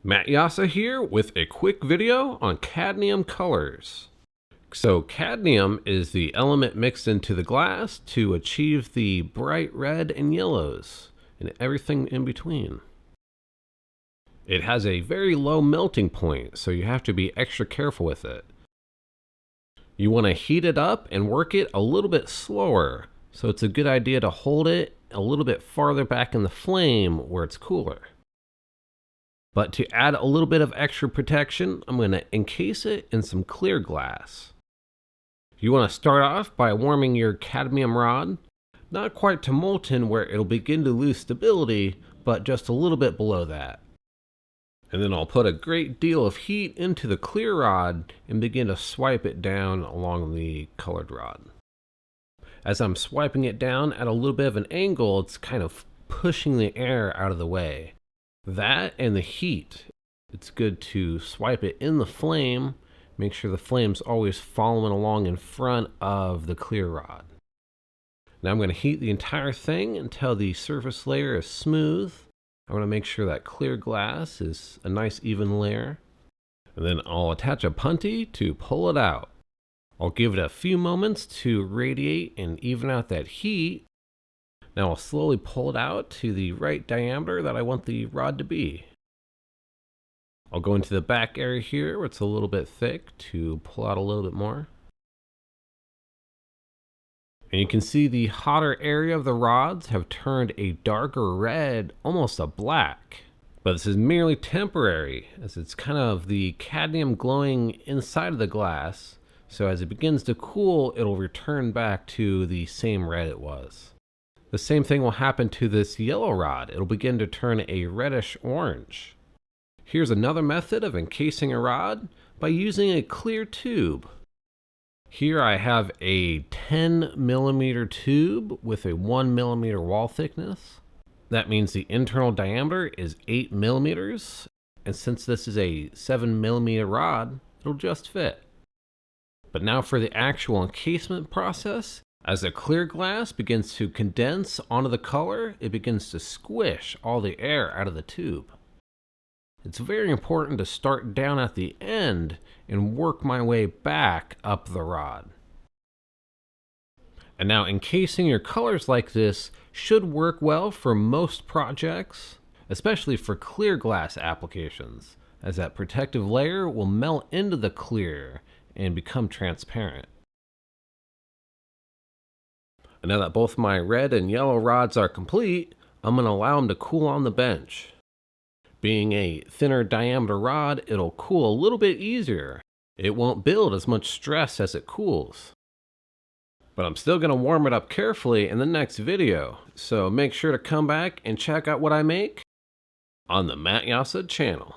Matt Yasa here with a quick video on cadmium colors. So cadmium is the element mixed into the glass to achieve the bright red and yellows and everything in between. It has a very low melting point, so you have to be extra careful with it. You want to heat it up and work it a little bit slower, so it's a good idea to hold it a little bit farther back in the flame where it's cooler. But to add a little bit of extra protection, I'm going to encase it in some clear glass. You want to start off by warming your cadmium rod, not quite to molten where it'll begin to lose stability, but just a little bit below that. And then I'll put a great deal of heat into the clear rod and begin to swipe it down along the colored rod. As I'm swiping it down at a little bit of an angle, it's kind of pushing the air out of the way. That and the heat, it's good to swipe it in the flame, make sure the flame's always following along in front of the clear rod. Now I'm going to heat the entire thing until the surface layer is smooth. I want to make sure that clear glass is a nice even layer. And then I'll attach a punty to pull it out. I'll give it a few moments to radiate and even out that heat. Now I'll slowly pull it out to the right diameter that I want the rod to be. I'll go into the back area here where it's a little bit thick to pull out a little bit more. And you can see the hotter area of the rods have turned a darker red, almost a black. But this is merely temporary, as it's kind of the cadmium glowing inside of the glass. So as it begins to cool, it'll return back to the same red it was. The same thing will happen to this yellow rod. It'll begin to turn a reddish orange. Here's another method of encasing a rod by using a clear tube. Here I have a 10 millimeter tube with a 1 millimeter wall thickness. That means the internal diameter is 8 millimeters. And since this is a 7 millimeter rod, it'll just fit. But now for the actual encasement process. As the clear glass begins to condense onto the color, it begins to squish all the air out of the tube. It's very important to start down at the end and work my way back up the rod. And now encasing your colors like this should work well for most projects, especially for clear glass applications, as that protective layer will melt into the clear and become transparent. And now that both my red and yellow rods are complete, I'm going to allow them to cool on the bench. Being a thinner diameter rod, it'll cool a little bit easier. It won't build as much stress as it cools. But I'm still going to warm it up carefully in the next video, so make sure to come back and check out what I make on the Matt Yasa channel.